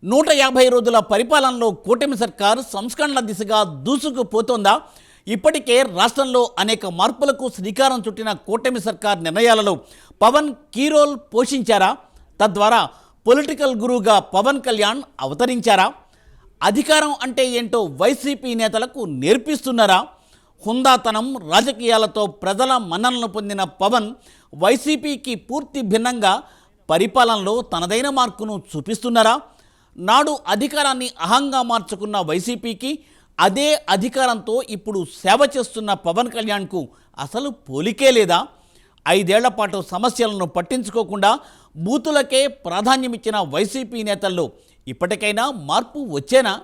150 రోజుల పరిపాలనలో కూటమి సర్కారు సంస్కరణల దిశగా దూసుకుపోతోందా? ఇప్పటికే రాష్ట్రంలో అనేక మార్పులకు శ్రీకారం చుట్టిన కూటమి సర్కార్ నిర్ణయాలలో పవన్ కీ రోల్ పోషించారా? తద్వారా పొలిటికల్ గురువుగా పవన్ కళ్యాణ్ అవతరించారా? అధికారం అంటే ఏంటో వైసీపీ నేతలకు నేర్పిస్తున్నారా? హుందాతనం రాజకీయాలతో ప్రజల మన్ననలు పొందిన పవన్ వైసీపీకి పూర్తి భిన్నంగా పరిపాలనలో తనదైన మార్కును చూపిస్తున్నారా? నాడు అధికారాన్ని అహంగా మార్చుకున్న వైసీపీకి అదే అధికారంతో ఇప్పుడు సేవ చేస్తున్న పవన్ కళ్యాణ్కు అసలు పోలికే లేదా? 5 ఏళ్ల పాటు సమస్యలను పట్టించుకోకుండా బూతులకే ప్రాధాన్యమిచ్చిన వైసీపీ నేతల్లో ఇప్పటికైనా మార్పు వచ్చేనా?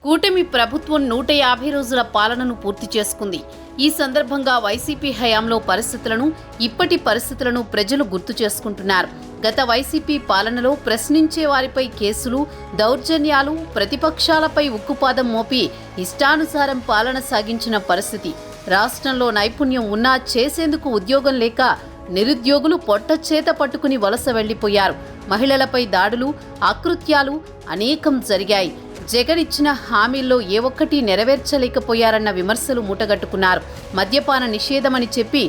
కూటమి ప్రభుత్వం 150 రోజుల పాలనను పూర్తి చేసుకుంది. ఈ సందర్భంగా వైసీపీ హయాంలో పరిస్థితులను, ఇప్పటి పరిస్థితులను ప్రజలు గుర్తు చేసుకుంటున్నారు. గత వైసీపీ పాలనలో ప్రశ్నించే వారిపై కేసులు, దౌర్జన్యాలు, ప్రతిపక్షాలపై ఉక్కుపాదం మోపి ఇష్టానుసారం పాలన సాగించిన పరిస్థితి. రాష్ట్రంలో నైపుణ్యం ఉన్నా చేసేందుకు ఉద్యోగం లేక నిరుద్యోగులు పొట్టచేత పట్టుకుని వలస వెళ్లిపోయారు. మహిళలపై దాడులు, అకృత్యాలు అనేకం జరిగాయి. జగన్ ఇచ్చిన హామీల్లో ఏ ఒక్కటి నెరవేర్చలేకపోయారన్న విమర్శలు మూటగట్టుకున్నారు. మద్యపాన నిషేధమని చెప్పి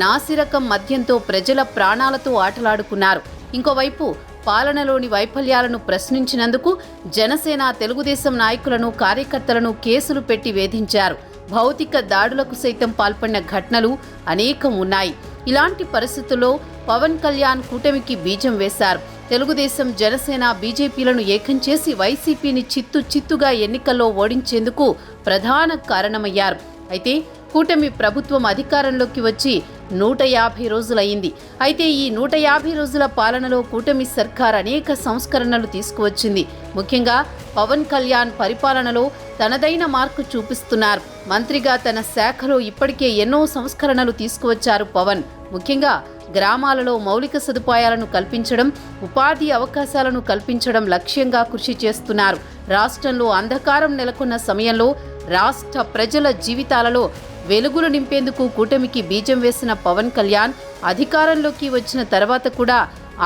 నాసిరకం మద్యంతో ప్రజల ప్రాణాలతో ఆటలాడుకున్నారు. ఇంకోవైపు పాలనలోని వైఫల్యాలను ప్రశ్నించినందుకు జనసేన, తెలుగుదేశం నాయకులను, కార్యకర్తలను కేసులు పెట్టి వేధించారు. భౌతిక దాడులకు సైతం పాల్పడిన ఘటనలు అనేకం ఉన్నాయి. ఇలాంటి పరిస్థితుల్లో పవన్ కళ్యాణ్ కూటమికి బీజం వేశారు. తెలుగుదేశం, జనసేన, బీజేపీలను ఏకం చేసి వైసీపీని చిత్తుగా ఎన్నికల్లో ఓడించేందుకు ప్రధాన కారణమయ్యారు. అయితే కూటమి ప్రభుత్వం అధికారంలోకి వచ్చి 150 రోజులయ్యింది. అయితే ఈ 150 రోజుల పాలనలో కూటమి సర్కార్ అనేక సంస్కరణలు తీసుకువచ్చింది. ముఖ్యంగా పవన్ కళ్యాణ్ పరిపాలనలో తనదైన మార్కు చూపిస్తున్నారు. మంత్రిగా తన శాఖలో ఇప్పటికే ఎన్నో సంస్కరణలు తీసుకువచ్చారు పవన్. ముఖ్యంగా గ్రామాలలో మౌలిక సదుపాయాలను కల్పించడం, ఉపాధి అవకాశాలను కల్పించడం లక్ష్యంగా కృషి చేస్తున్నారు. రాష్ట్రంలో అంధకారం నెలకొన్న సమయంలో రాష్ట్ర ప్రజల జీవితాలలో వెలుగులు నింపేందుకు కూటమికి బీజం వేసిన పవన్ కళ్యాణ్ అధికారంలోకి వచ్చిన తర్వాత కూడా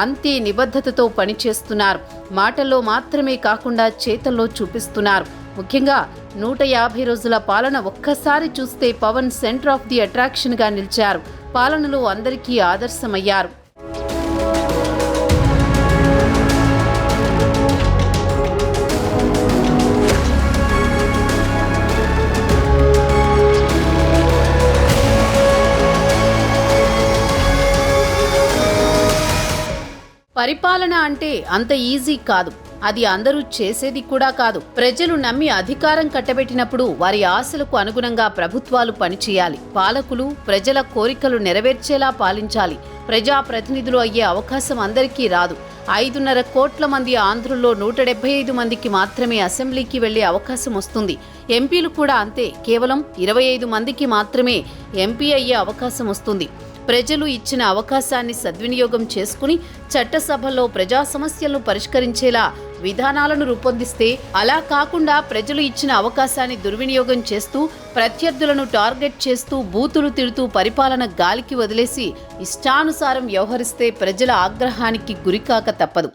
అంతే నిబద్ధతతో పనిచేస్తున్నారు. మాటల్లో మాత్రమే కాకుండా చేతల్లో చూపిస్తున్నారు. ముఖ్యంగా 150 రోజుల పాలన ఒక్కసారి చూస్తే పవన్ సెంటర్ ఆఫ్ ది అట్రాక్షన్గా నిలిచారు. పాలనలో అందరికీ ఆదర్శమయ్యారు. పరిపాలన అంటే అంత ఈజీ కాదు. అది అందరూ చేసేది కూడా కాదు. ప్రజలు నమ్మి అధికారం కట్టబెట్టినప్పుడు వారి ఆశలకు అనుగుణంగా ప్రభుత్వాలు పనిచేయాలి. పాలకులు ప్రజల కోరికలు నెరవేర్చేలా పాలించాలి. ప్రజాప్రతినిధులు అయ్యే అవకాశం అందరికీ రాదు. 5.5 కోట్ల మంది ఆంధ్రుల్లో 175 మందికి మాత్రమే అసెంబ్లీకి వెళ్లే అవకాశం వస్తుంది. ఎంపీలు కూడా అంతే. కేవలం 25 మందికి మాత్రమే ఎంపీ అయ్యే అవకాశం వస్తుంది. ప్రజలు ఇచ్చిన అవకాశాన్ని సద్వినియోగం చేసుకుని చట్టసభల్లో ప్రజా సమస్యలను పరిష్కరించేలా విధానాలను రూపొందిస్తే, అలా కాకుండా ప్రజలు ఇచ్చిన అవకాశాన్ని దుర్వినియోగం చేస్తూ, ప్రత్యర్థులను టార్గెట్ చేస్తూ, బూతులు తిడుతూ పరిపాలన గాలికి వదిలేసి ఇష్టానుసారం వ్యవహరిస్తే ప్రజల ఆగ్రహానికి గురికాక తప్పదు.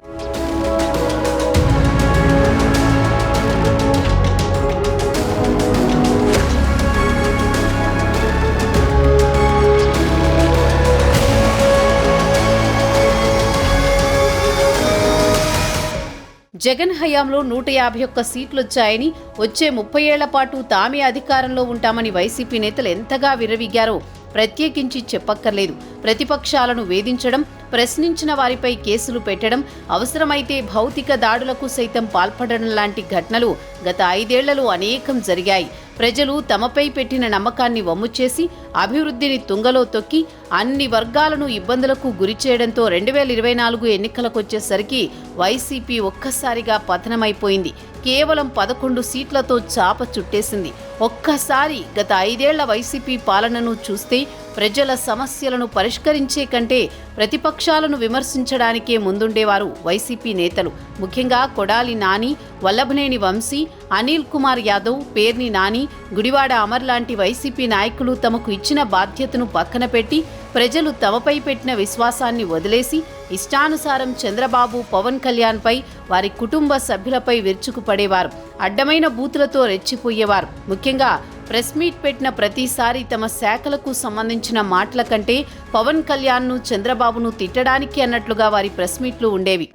జగన్ హయాంలో 151 సీట్లొచ్చాయని, వచ్చే 30 ఏళ్ల పాటు తామే అధికారంలో ఉంటామని వైసీపీ నేతలు ఎంతగా విర్రవీగారో ప్రత్యేకించి చెప్పక్కర్లేదు. ప్రతిపక్షాలను వేధించడం, ప్రశ్నించిన వారిపై కేసులు పెట్టడం, అవసరమైతే భౌతిక దాడులకు సైతం పాల్పడడం లాంటి ఘటనలు గత 5 ఏళ్లలో అనేకం జరిగాయి. ప్రజలు తమపై పెట్టిన నమ్మకాన్ని వమ్ము చేసి, అభివృద్ధిని తుంగలో తొక్కి అన్ని వర్గాలను ఇబ్బందులకు గురి చేయడంతో 2024 ఎన్నికలకొచ్చేసరికి వైసీపీ ఒక్కసారిగా పతనమైపోయింది. కేవలం 11 సీట్లతో చాప చుట్టేసింది. ఒక్కసారి గత 5 ఏళ్ల వైసీపీ పాలనను చూస్తే ప్రజల సమస్యలను పరిష్కరించే కంటే ప్రతిపక్షాలను విమర్శించడానికే ముందుండేవారు వైసీపీ నేతలు. ముఖ్యంగా కొడాలి నాని, వల్లభనేని వంశీ, అనిల్ కుమార్ యాదవ్, పేర్ని నాని, గుడివాడ అమర్ లాంటి వైసీపీ నాయకులు తమకు ఇచ్చిన బాధ్యతను పక్కన పెట్టి ప్రజలు తమపై పెట్టిన విశ్వాసాన్ని వదిలేసి ఇష్టానుసారం చంద్రబాబు, పవన్ కళ్యాణ్పై, వారి కుటుంబ సభ్యులపై విరుచుకుపడేవారు. అడ్డమైన బూతులతో రెచ్చిపోయేవారు. ముఖ్యంగా ప్రెస్ మీట్ పెట్టిన ప్రతిసారి తమ శాఖలకు సంబంధించిన మాటల కంటే పవన్ కళ్యాణ్ను, చంద్రబాబును తిట్టడానికి అన్నట్లుగా వారి ప్రెస్ మీట్లు ఉండేవి.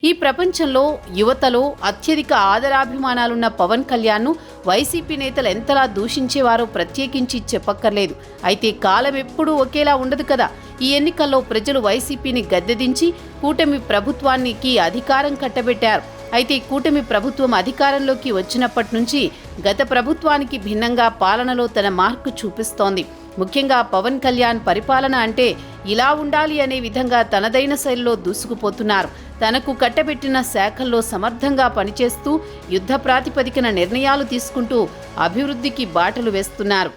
ఈ ప్రపంచంలో యువతలో అత్యధిక ఆదరాభిమానాలున్న పవన్ కళ్యాణ్ను వైసీపీ నేతలు ఎంతలా దూషించేవారో ప్రత్యేకించి చెప్పక్కర్లేదు. అయితే కాలం ఎప్పుడూ ఒకేలా ఉండదు కదా. ఈ ఎన్నికల్లో ప్రజలు వైసీపీని గద్దెదించి కూటమి ప్రభుత్వానికి అధికారం కట్టబెట్టారు. అయితే కూటమి ప్రభుత్వం అధికారంలోకి వచ్చినప్పటి నుంచి గత ప్రభుత్వానికి భిన్నంగా పాలనలో తన మార్కు చూపిస్తోంది. ముఖ్యంగా పవన్ కళ్యాణ్ పరిపాలన అంటే ఇలా ఉండాలి అనే విధంగా తనదైన శైలిలో దూసుకుపోతున్నారు. తనకు కట్టబెట్టిన శాఖల్లో సమర్థంగా పనిచేస్తూ యుద్ధ ప్రాతిపదికన నిర్ణయాలు తీసుకుంటూ అభివృద్ధికి బాటలు వేస్తున్నారు.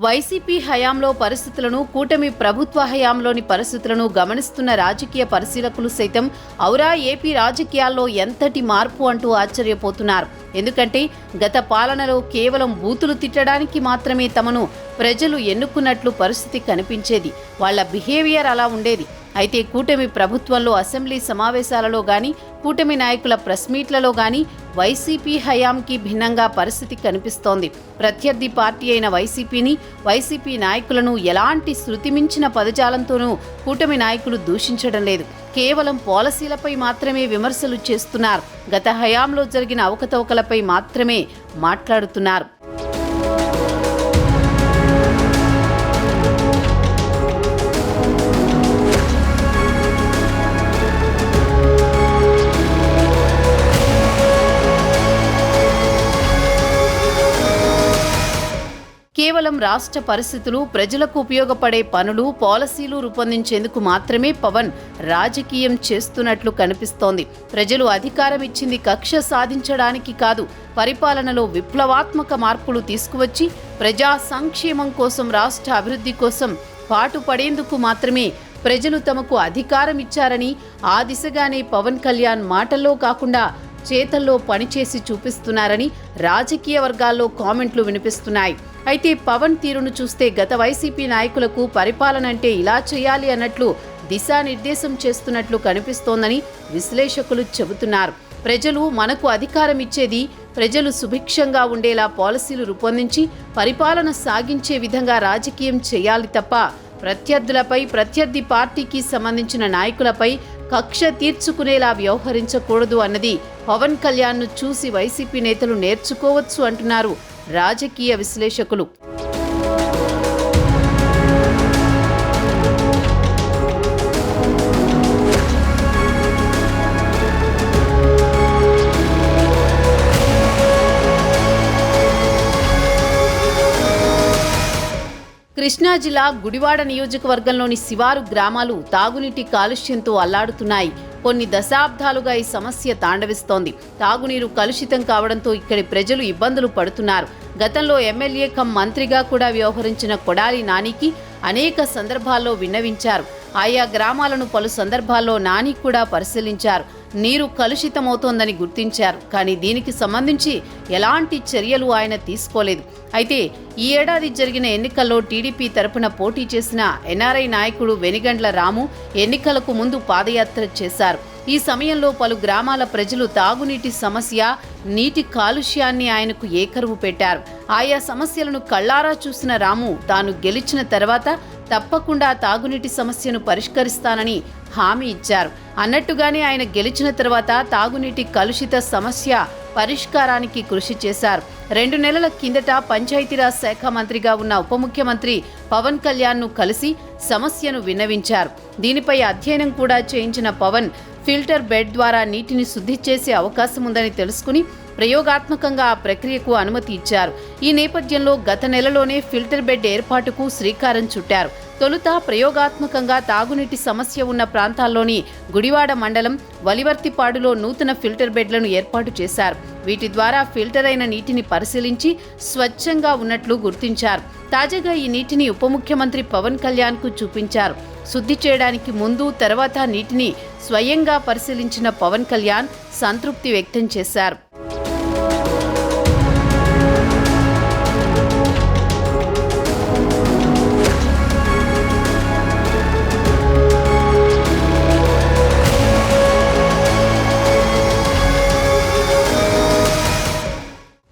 వైసీపీ హయాంలో పరిస్థితులను, కూటమి ప్రభుత్వ హయాంలోని పరిస్థితులను గమనిస్తున్న రాజకీయ పరిశీలకులు సైతం ఔరా ఏపీ రాజకీయాల్లో ఎంతటి మార్పు అంటూ ఆశ్చర్యపోతున్నారు. ఎందుకంటే గత పాలనలో కేవలం బూతులు తిట్టడానికి మాత్రమే తమను ప్రజలు ఎన్నుకున్నట్లు పరిస్థితి కనిపించేది. వాళ్ల బిహేవియర్ అలా ఉండేది. అయితే కూటమి ప్రభుత్వంలో అసెంబ్లీ సమావేశాలలో గాని, కూటమి నాయకుల ప్రెస్ మీట్లలో గాని వైసీపీ హయాంకి భిన్నంగా పరిస్థితి కనిపిస్తోంది. ప్రత్యర్థి పార్టీ అయిన వైసీపీని, వైసీపీ నాయకులను ఎలాంటి శృతిమించిన పదజాలంతోనూ కూటమి నాయకులు దూషించడం లేదు. కేవలం పాలసీలపై మాత్రమే విమర్శలు చేస్తున్నారు. గత హయాంలో జరిగిన అవకతవకలపై మాత్రమే మాట్లాడుతున్నారు. కేవలం రాష్ట్ర పరిస్థితులు, ప్రజలకు ఉపయోగపడే పనులు, పాలసీలు రూపొందించేందుకు మాత్రమే పవన్ రాజకీయం చేస్తున్నట్లు కనిపిస్తోంది. ప్రజలు అధికారం ఇచ్చింది కక్ష సాధించడానికి కాదు, పరిపాలనలో విప్లవాత్మక మార్పులు తీసుకువచ్చి ప్రజా సంక్షేమం కోసం, రాష్ట్ర అభివృద్ధి కోసం పాటుపడేందుకు మాత్రమే ప్రజలు తమకు అధికారం ఇచ్చారని, ఆ దిశగానే పవన్ కళ్యాణ్ మాటల్లో కాకుండా చేతల్లో పనిచేసి చూపిస్తున్నారని రాజకీయ వర్గాల్లో కామెంట్లు వినిపిస్తున్నాయి. అయితే పవన్ తీరును చూస్తే గత వైసీపీ నాయకులకు పరిపాలన అంటే ఇలా చేయాలి అన్నట్లు దిశానిర్దేశం చేస్తున్నట్లు కనిపిస్తోందని విశ్లేషకులు చెబుతున్నారు. ప్రజలు మనకు అధికారం ఇచ్చేది ప్రజలు సుభిక్షంగా ఉండేలా పాలసీలు రూపొందించి పరిపాలన సాగించే విధంగా రాజకీయం చేయాలి తప్ప ప్రత్యర్థులపై, ప్రత్యర్థి పార్టీకి సంబంధించిన నాయకులపై కక్ష తీర్చుకునేలా వ్యవహరించకూడదు అన్నది పవన్ కళ్యాణ్ను చూసి వైసీపీ నేతలు నేర్చుకోవచ్చు అంటున్నారు రాజకీయ విశ్లేషకులు. కృష్ణా జిల్లా గుడివాడ నియోజకవర్గంలోని శివారు గ్రామాలు తాగునీటి కాలుష్యంతో అల్లాడుతున్నాయి. కొన్ని దశాబ్దాలుగా ఈ సమస్య తాండవిస్తోంది. తాగునీరు కలుషితం కావడంతో ఇక్కడి ప్రజలు ఇబ్బందులు పడుతున్నారు. గతంలో ఎమ్మెల్యే కమ్ మంత్రిగా కూడా వ్యవహరించిన కొడాలి నానికి అనేక సందర్భాల్లో విన్నవించారు. ఆయా గ్రామాలను పలు సందర్భాల్లో నాని కూడా పరిశీలించారు. నీరు కలుషితమవుతోందని గుర్తించారు. కానీ దీనికి సంబంధించి ఎలాంటి చర్యలు ఆయన తీసుకోలేదు. అయితే ఈ ఏడాది జరిగిన ఎన్నికల్లో టీడీపీ తరపున పోటీ చేసిన ఎన్ఆర్ఐ నాయకుడు వెనిగండ్ల రాము ఎన్నికలకు ముందు పాదయాత్ర చేశారు. ఈ సమయంలో పలు గ్రామాల ప్రజలు తాగునీటి సమస్య, నీటి కాలుష్యాన్ని ఆయనకు ఏకరువు పెట్టారు. ఆయా సమస్యలను కళ్లారా చూసిన రాము తాను గెలిచిన తర్వాత తప్పకుండా తాగునీటి సమస్యను పరిష్కరిస్తానని హామీ ఇచ్చారు. అన్నట్టుగానే ఆయన గెలిచిన తర్వాత తాగునీటి కలుషిత సమస్య పరిష్కారానికి కృషి చేశారు. 2 నెలల కిందట పంచాయతీరాజ్ శాఖ మంత్రిగా ఉన్న ఉప ముఖ్యమంత్రి పవన్ కళ్యాణ్ను కలిసి సమస్యను విన్నవించారు. దీనిపై అధ్యయనం కూడా చేయించిన పవన్ ఫిల్టర్ బెడ్ ద్వారా నీటిని శుద్ధి చేసే అవకాశం ఉందని తెలుసుకుని ప్రయోగాత్మకంగా ఆ ప్రక్రియకు అనుమతి ఇచ్చారు. ఈ నేపథ్యంలో గత నెలలోనే ఫిల్టర్ బెడ్ ఏర్పాటుకు శ్రీకారం చుట్టారు. తొలుత ప్రయోగాత్మకంగా తాగునీటి సమస్య ఉన్న ప్రాంతాల్లోని గుడివాడ మండలం వలివర్తిపాడులో నూతన ఫిల్టర్ బెడ్లను ఏర్పాటు చేశారు. వీటి ద్వారా ఫిల్టర్ అయిన నీటిని పరిశీలించి స్వచ్ఛంగా ఉన్నట్లు గుర్తించారు. తాజాగా ఈ నీటిని ఉప ముఖ్యమంత్రి పవన్ కళ్యాణ్కు చూపించారు. శుద్ధి చేయడానికి ముందు తర్వాత నీటిని స్వయంగా పరిశీలించిన పవన్ కళ్యాణ్ సంతృప్తి వ్యక్తం చేశారు.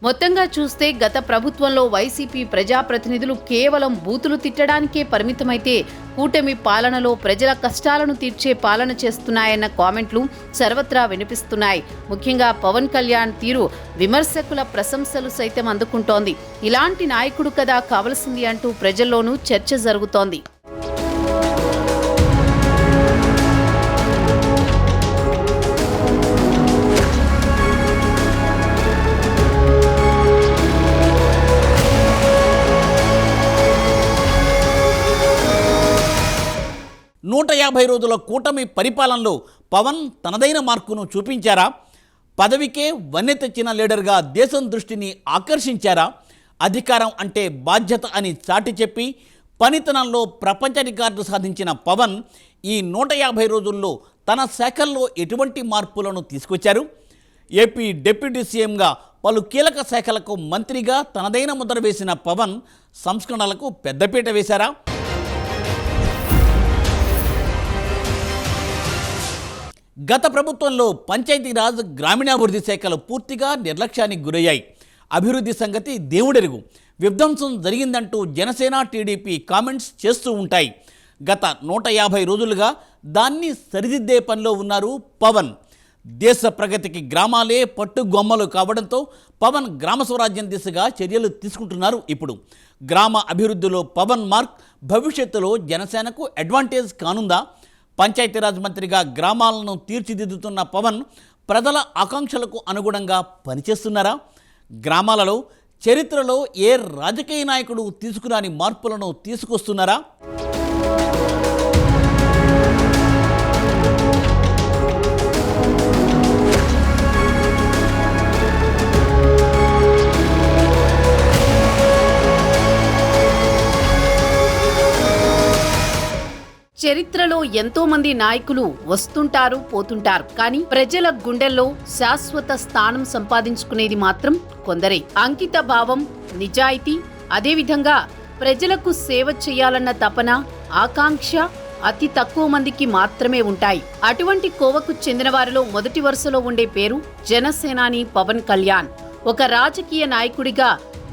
మొత్తంగా చూస్తే గత ప్రభుత్వంలో వైసీపీ ప్రజాప్రతినిధులు కేవలం బూతులు తిట్టడానికే పరిమితమైతే కూటమి పాలనలో ప్రజల కష్టాలను తీర్చే పాలన చేస్తున్నాయన్న కామెంట్లు సర్వత్రా వినిపిస్తున్నాయి. ముఖ్యంగా పవన్ కళ్యాణ్ తీరు విమర్శకుల ప్రశంసలు సైతం అందుకుంటోంది. ఇలాంటి నాయకుడు కదా కావలసింది అంటూ ప్రజల్లోనూ చర్చ జరుగుతోంది. నూట 50 రోజుల కూటమి పరిపాలనలో పవన్ తనదైన మార్కును చూపించారా? పదవికే వన్నె తెచ్చిన లీడర్గా దేశం దృష్టిని ఆకర్షించారా? అధికారం అంటే బాధ్యత అని చాటి చెప్పి పనితనంలో ప్రపంచ రికార్డు సాధించిన పవన్ ఈ 150 రోజుల్లో తన శాఖల్లో ఎటువంటి మార్పులను తీసుకొచ్చారు? ఏపీ డిప్యూటీ సీఎంగా పలు కీలక శాఖలకు మంత్రిగా తనదైన ముద్ర వేసిన పవన్ సంస్కరణలకు పెద్దపీట వేశారా? గత ప్రభుత్వంలో పంచాయతీరాజ్ గ్రామీణాభివృద్ధి శాఖలు పూర్తిగా నిర్లక్ష్యానికి గురయ్యాయి. అభివృద్ధి సంగతి దేవుడెరుగు, విధ్వంసం జరిగిందంటూ జనసేన టీడీపీ కామెంట్స్ చేస్తూ ఉంటాయి. గత 150 రోజులుగా దాన్ని సరిదిద్దే పనిలో ఉన్నారు పవన్. దేశ ప్రగతికి గ్రామాలే పట్టుగొమ్మలు కావడంతో పవన్ గ్రామ స్వరాజ్యం దిశగా చర్యలు తీసుకుంటున్నారు. ఇప్పుడు గ్రామ అభివృద్ధిలో పవన్ మార్క్ భవిష్యత్తులో జనసేనకు అడ్వాంటేజ్ కానుందా? పంచాయతీరాజ్ మంత్రిగా గ్రామాలను తీర్చిదిద్దుతున్న పవన్ ప్రజల ఆకాంక్షలకు అనుగుణంగా పనిచేస్తున్నారా? గ్రామాలలో చరిత్రలో ఏ రాజకీయ నాయకుడు తీసుకురాని మార్పులను తీసుకొస్తున్నారా? చరిత్రలో ఎంతో మంది నాయకులు వస్తుంటారు, పోతుంటారు. కానీ ప్రజల గుండెల్లో శాశ్వత స్థానం సంపాదించుకునేది మాత్రం కొందరే. అంకిత భావం, నిజాయితీ, అదేవిధంగా ప్రజలకు సేవ చేయాలన్న తపన, ఆకాంక్ష అతి తక్కువ మందికి మాత్రమే ఉంటాయి. అటువంటి కోవకు చెందిన వారిలో మొదటి వరుసలో ఉండే పేరు జనసేనాని పవన్ కళ్యాణ్. ఒక రాజకీయ నాయకుడిగా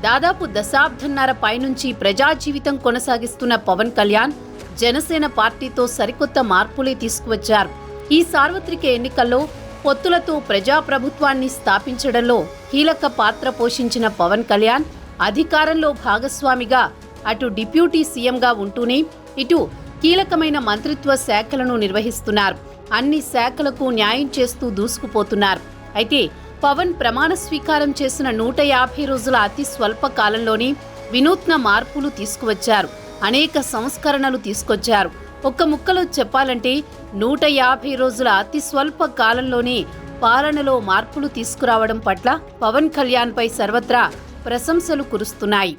దాదాపు దశాబ్దన్నర పైనుంచి ప్రజా జీవితం కొనసాగిస్తున్న పవన్ కళ్యాణ్ జనసేన పార్టీతో సరికొత్త మార్పులే తీసుకువచ్చారు. ఈ సార్వత్రిక ఎన్నికల్లో పొత్తులతో ప్రజాప్రభుత్వాన్ని స్థాపించడంలో కీలక పాత్ర పోషించిన పవన్ కళ్యాణ్ అధికారంలో భాగస్వామిగా అటు డిప్యూటీ సీఎంగా ఉంటూనే ఇటు కీలకమైన మంత్రిత్వ శాఖలను నిర్వహిస్తున్నారు. అన్ని శాఖలకు న్యాయం చేస్తూ దూసుకుపోతున్నారు. అయితే పవన్ ప్రమాణ స్వీకారం చేసిన 150 రోజుల అతి స్వల్ప కాలంలోనే వినూత్న మార్పులు తీసుకువచ్చారు. అనేక సంస్కరణలు తీసుకొచ్చారు. ఒక్క ముక్కలో చెప్పాలంటే 150 రోజుల అతి స్వల్ప కాలంలోనే పాలనలో మార్పులు తీసుకురావడం పట్ల పవన్ కళ్యాణ్పై సర్వత్రా ప్రశంసలు కురుస్తున్నాయి.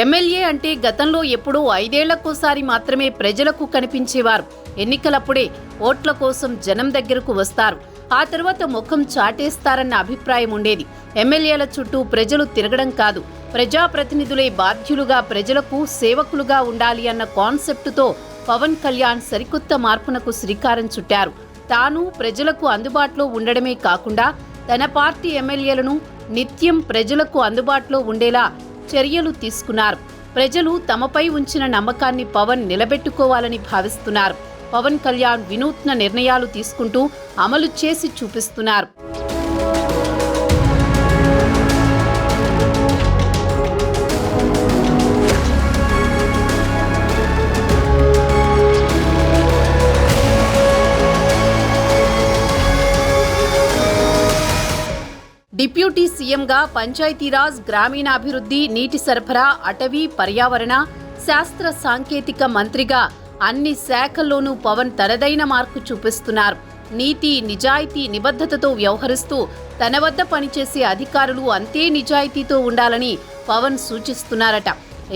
ఎమ్మెల్యే అంటే గతంలో ఎప్పుడో 5 ఏళ్లకోసారి మాత్రమే ప్రజలకు కనిపించేవారు. ఎన్నికలప్పుడే ఓట్ల కోసం జనం దగ్గరకు వస్తారు. ఆ తర్వాత ముఖం చాటేస్తారన్న అభిప్రాయం ఉండేది. ఎమ్మెల్యేల చుట్టూ ప్రజలు తిరగడం కాదు, ప్రజాప్రతినిధులే బాధ్యులుగా ప్రజలకు సేవకులుగా ఉండాలి అన్న కాన్సెప్టుతో పవన్ కళ్యాణ్ సరికొత్త మార్పునకు శ్రీకారం చుట్టారు. తాను ప్రజలకు అందుబాటులో ఉండడమే కాకుండా తన పార్టీ ఎమ్మెల్యేలను నిత్యం ప్రజలకు అందుబాటులో ఉండేలా చర్యలు తీసుకున్నారు. ప్రజలు తమపై ఉంచిన నమ్మకాన్ని పవన్ నిలబెట్టుకోవాలని భావిస్తున్నారు. పవన్ కళ్యాణ్ వినూత్న నిర్ణయాలు తీసుకుంటూ అమలు చేసి చూపిస్తున్నారు. డిప్యూటీ సీఎంగా పంచాయతీరాజ్, గ్రామీణాభివృద్ధి, నీటి సరఫరా, అటవీ, పర్యావరణ, శాస్త్ర సాంకేతిక మంత్రిగా అన్ని శాఖల్లోనూ పవన్ తనదైన మార్కు చూపిస్తున్నారు. నీతి, నిజాయితీ, నిబద్ధతతో వ్యవహరిస్తూ తన వద్ద పనిచేసే అధికారులు అంతే నిజాయితీతో ఉండాలని పవన్ సూచిస్తున్నారట.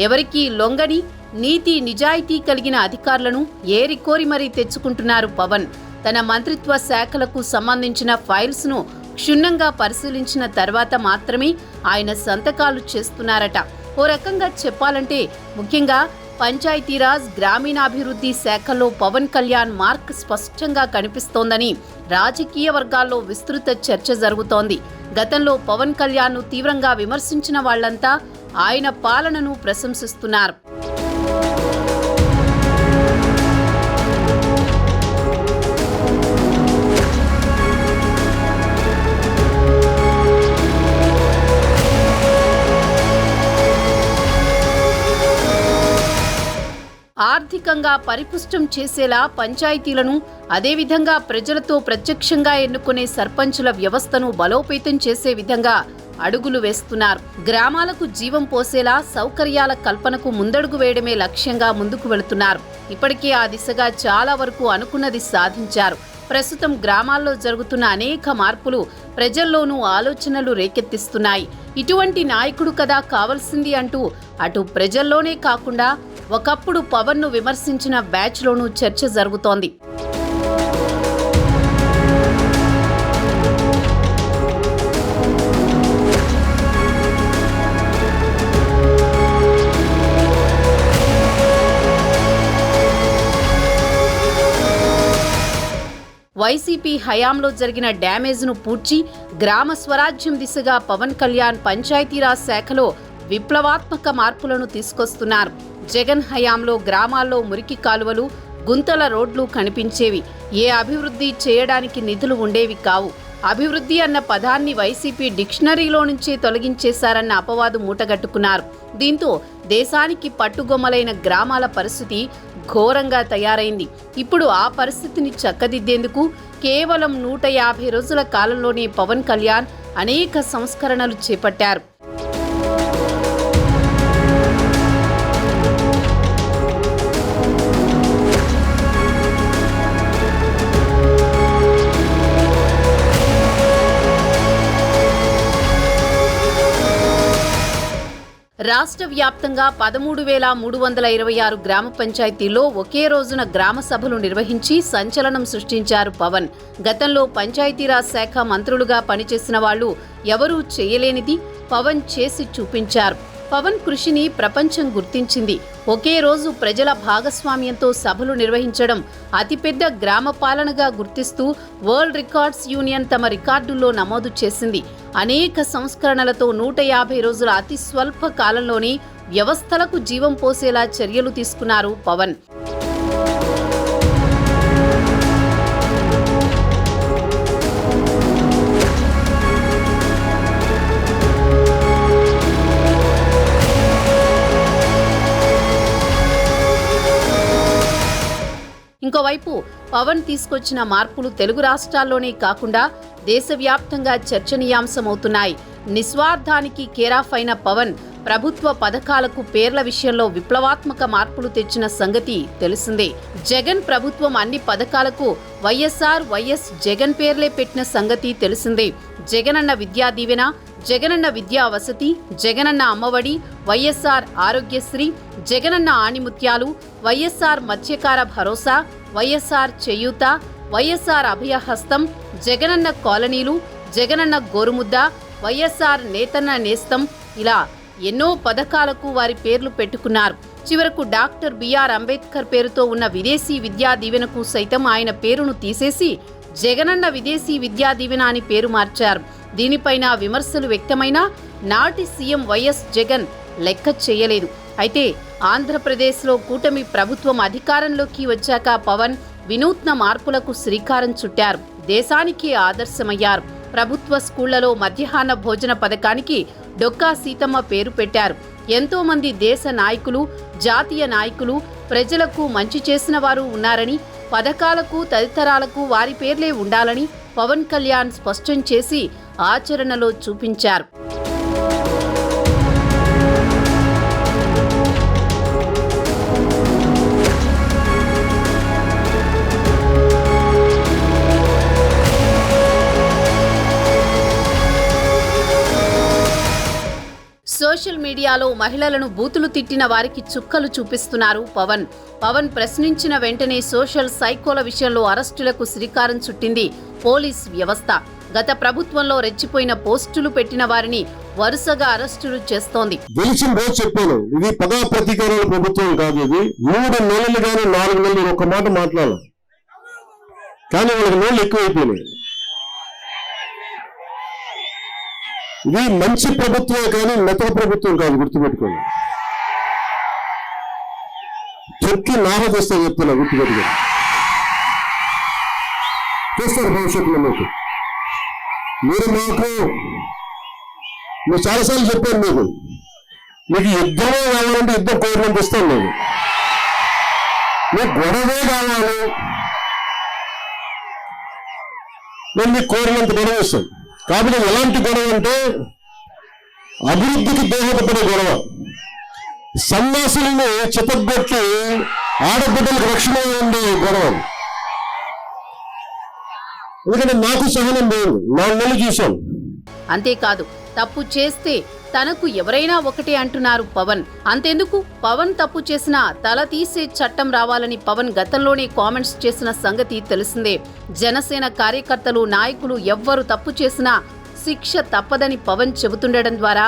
ఎవరికీ లొంగని నీతి, నిజాయితీ కలిగిన అధికారులను ఏరికోరి మరీ తెచ్చుకుంటున్నారు పవన్. తన మంత్రిత్వ శాఖలకు సంబంధించిన ఫైల్స్ను క్షుణ్ణంగా పరిశీలించిన తర్వాత మాత్రమే ఆయన సంతకాలు చేస్తున్నారట. ఓ రకంగా చెప్పాలంటే ముఖ్యంగా పంచాయతీరాజ్, గ్రామీణాభివృద్ధి శాఖల్లో పవన్ కళ్యాణ్ మార్క్ స్పష్టంగా కనిపిస్తోందని రాజకీయ వర్గాల్లో విస్తృత చర్చ జరుగుతోంది. గతంలో పవన్ కళ్యాణ్ను తీవ్రంగా విమర్శించిన వాళ్లంతా ఆయన పాలనను ప్రశంసిస్తున్నారు. ఆర్థికంగా పరిపుష్టం చేసేలా పంచాయతీలను, అదేవిధంగా ప్రజలతో ప్రత్యక్షంగా ఎన్నుకునే సర్పంచుల వ్యవస్థను బలోపేతం చేసే విధంగా అడుగులు వేస్తున్నారు. గ్రామాలకు జీవం పోసేలా సౌకర్యాల కల్పనకు ముందడుగు వేయడమే లక్ష్యంగా ముందుకు వెళుతున్నారు. ఇప్పటికే ఆ దిశగా చాలా వరకు అనుకున్నది సాధించారు. ప్రస్తుతం గ్రామాల్లో జరుగుతున్న అనేక మార్పులు ప్రజల్లోనూ ఆలోచనలు రేకెత్తిస్తున్నాయి. ఇటువంటి నాయకుడు కదా కావాల్సింది అంటూ అటు ప్రజల్లోనే కాకుండా ఒకప్పుడు పవన్ను విమర్శించిన బ్యాచ్లోనూ చర్చ జరుగుతోంది. వైసీపీ హయాంలో జరిగిన డ్యామేజ్ను పూడ్చి గ్రామ స్వరాజ్యం దిశగా పవన్ కళ్యాణ్ పంచాయతీరాజ్ శాఖలో విప్లవాత్మక మార్పులను తీసుకొస్తున్నారు. జగన్ హయాంలో గ్రామాల్లో మురికి కాలువలు, గుంతల రోడ్లు కనిపించేవి. ఏ అభివృద్ధి చేయడానికి నిధులు ఉండేవి కావు. అభివృద్ధి అన్న పదాన్ని వైసీపీ డిక్షనరీలో నుంచే తొలగించేశారన్న అపవాదు మూటగట్టుకున్నారు. దీంతో దేశానికి పట్టుగొమ్మలైన గ్రామాల పరిస్థితి ఘోరంగా తయారైంది. ఇప్పుడు ఆ పరిస్థితిని చక్కదిద్దేందుకు కేవలం 150 రోజుల కాలంలోనే పవన్ కళ్యాణ్ అనేక సంస్కరణలు చేపట్టారు. రాష్ట్ర వ్యాప్తంగా 13,326 గ్రామ పంచాయతీల్లో ఒకే రోజున గ్రామ సభలు నిర్వహించి సంచలనం సృష్టించారు పవన్. గతంలో పంచాయతీరాజ్ శాఖ మంత్రులుగా పనిచేసిన వాళ్లు ఎవరూ చేయలేనిది పవన్ చేసి చూపించారు. పవన్ కృషిని ప్రపంచం గుర్తించింది. ఒకే రోజు ప్రజల భాగస్వామ్యంతో సభలు నిర్వహించడం అతిపెద్ద గ్రామ పాలనగా గుర్తిస్తూ వరల్డ్ రికార్డ్స్ యూనియన్ తమ రికార్డుల్లో నమోదు చేసింది. అనేక సంస్కరణలతో 150 రోజుల అతి స్వల్ప కాలంలోనే వ్యవస్థలకు జీవం పోసేలా చర్యలు తీసుకున్నారు పవన్. ఇంకోవైపు పవన్ తీసుకొచ్చిన మార్పులు తెలుగు రాష్ట్రాల్లోనే కాకుండా దేశవ్యాప్తంగా చర్చనీయాంశమవుతున్నాయి. నిస్వార్థానికి కేరాఫ్ అయిన పవన్ ప్రభుత్వ పథకాలకు పేర్ల విషయంలో విప్లవాత్మక మార్పులు తెచ్చిన సంగతి తెలిసిందే. జగన్ ప్రభుత్వం అన్ని పథకాలకు వైఎస్ జగన్ పేర్లే పెట్టిన సంగతి తెలిసిందే. జగనన్న విద్యా దీవెన, జగనన్న విద్యా వసతి, జగనన్న అమ్మఒడి, వైఎస్ఆర్ ఆరోగ్యశ్రీ, జగనన్న ఆణిముత్యాలు, వైఎస్ఆర్ మత్స్యకార భరోసా, వైఎస్ఆర్ చేయూత, వైఎస్ఆర్ అభయహస్తం, జగనన్న కాలనీలు, జగనన్న గోరుముద్ద, వైఎస్ఆర్ నేతన్న నేస్తం, ఇలా ఎన్నో పథకాలకు వారి పేర్లు పెట్టుకున్నారు. చివరకు డాక్టర్ బిఆర్ అంబేద్కర్ పేరుతో ఉన్న విదేశీ విద్యా దీవెనకు సైతం ఆయన పేరును తీసేసి జగనన్న విదేశీ విద్యా దీవెన అని పేరు మార్చారు. దీనిపైన విమర్శలు వ్యక్తమైనా నాటి సీఎం వైఎస్ జగన్ లెక్క చేయలేదు. అయితే ఆంధ్రప్రదేశ్లో కూటమి ప్రభుత్వం అధికారంలోకి వచ్చాక పవన్ వినూత్న మార్పులకు శ్రీకారం చుట్టారు. దేశానికి ఆదర్శమయ్యారు. ప్రభుత్వ స్కూళ్లలో మధ్యాహ్న భోజన పథకానికి డొక్కా సీతమ్మ పేరు పెట్టారు. ఎంతో మంది దేశ నాయకులు, జాతీయ నాయకులు, ప్రజలకు మంచి చేసిన వారు ఉన్నారని, పథకాలకు తదితరాలకు వారి పేర్లే ఉండాలని పవన్ కళ్యాణ్ స్పష్టం చేసి ఆచరణలో చూపించారు. సోషల్ మీడియాలో మహిళలను బూతులు తిట్టిన వారికి చుక్కలు చూపిస్తున్నారు పవన్ ప్రశ్నించిన వెంటనే సోషల్ సైకోల విషయంలో అరెస్టులకు శ్రీకారం చుట్టింది పోలీస్ వ్యవస్థ. గత ప్రభుత్వంలో రెచ్చిపోయిన పోస్టులు పెట్టిన వారిని వరుసగా అరెస్టులు చేస్తోంది. గెలిచిన రోజు చెప్పాను, ఇది పదా ప్రతీకారాల ప్రభుత్వం కాదు. ఇది 3 నెలలు కానీ 4 నెలలు ఒక్క మాట మాట్లాడాలి, కానీ వాళ్ళకి నెలలు ఎక్కువైపోయినాయి. ఇది మంచి ప్రభుత్వమే కానీ మెతక ప్రభుత్వం కాదు, గుర్తుపెట్టుకోండి. చెక్కి నాహదిస్తా చెప్తున్నా, గుర్తుపెట్టుకోండి. చూస్తారు భవిష్యత్తులో మీరు చాలాసార్లు చెప్పాను, మీకు యుద్ధమే కావాలంటే యుద్ధం కోరినంత ఇస్తాను. మీకు గొడవే కావాలి, నేను మీకు కోరినంత గొడవ ఇస్తాను. కాబట్టి ఎలాంటి గొడవ అంటే అభివృద్ధికి దోహదపడే గొడవ, సన్యాసులను చితగ్గొట్టి ఆడబిడ్డలకు రక్షణ ఉండే గొడవ. ఎందుకంటే నాకు సహనం లేదు, 4 నెలలు చూశాను. అంతేకాదు, తప్పు చేస్తే తనకు ఎవరైనా ఒకటే అంటున్నారు పవన్. అంతెందుకు, పవన్ తప్పు చేసినా తల తీసే చట్టం రావాలని పవన్ గతంలోనే కామెంట్స్ చేసిన సంగతి తెలిసిందే. జనసేన కార్యకర్తలు, నాయకులు ఎవ్వరు తప్పు చేసినా శిక్ష తప్పదని పవన్ చెబుతుండడం ద్వారా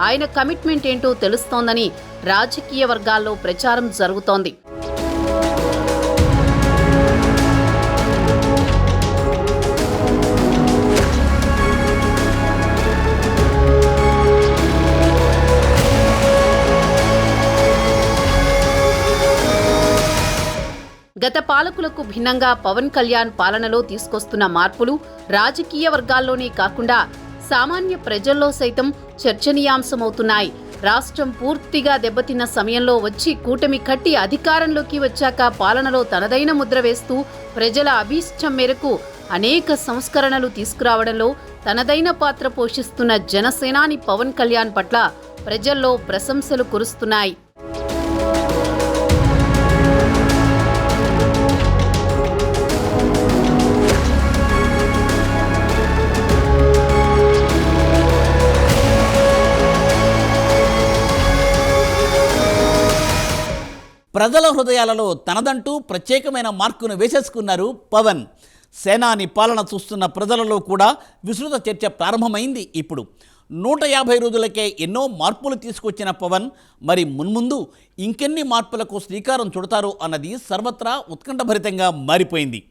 ఆయన కమిట్మెంట్ ఏంటో తెలుస్తోందని రాజకీయ వర్గాల్లో ప్రచారం జరుగుతోంది. గత పాలకులకు భిన్నంగా పవన్ కళ్యాణ్ పాలనలో తీసుకొస్తున్న మార్పులు రాజకీయ వర్గాల్లోనే కాకుండా సామాన్య ప్రజల్లో సైతం చర్చనీయాంశమవుతున్నాయి. రాష్ట్రం పూర్తిగా దెబ్బతిన్న సమయంలో వచ్చి కూటమి కట్టి అధికారంలోకి వచ్చాక పాలనలో తనదైన ముద్ర వేస్తూ ప్రజల అభీష్టం మేరకు అనేక సంస్కరణలు తీసుకురావడంలో తనదైన పాత్ర పోషిస్తున్న జనసేనాని పవన్ కళ్యాణ్ పట్ల ప్రజల్లో ప్రశంసలు కురుస్తున్నాయి. ప్రజల హృదయాలలో తనదంటూ ప్రత్యేకమైన మార్కును వేసేసుకున్నారు పవన్. సేనాని పాలన చూస్తున్న ప్రజలలో కూడా విస్తృత చర్చ ప్రారంభమైంది. ఇప్పుడు 150 రోజులకే ఎన్నో మార్పులు తీసుకొచ్చిన పవన్ మరి మున్ముందు ఇంకెన్ని మార్పులకు శ్రీకారం చుడతారో అన్నది సర్వత్రా ఉత్కంఠభరితంగా మారిపోయింది.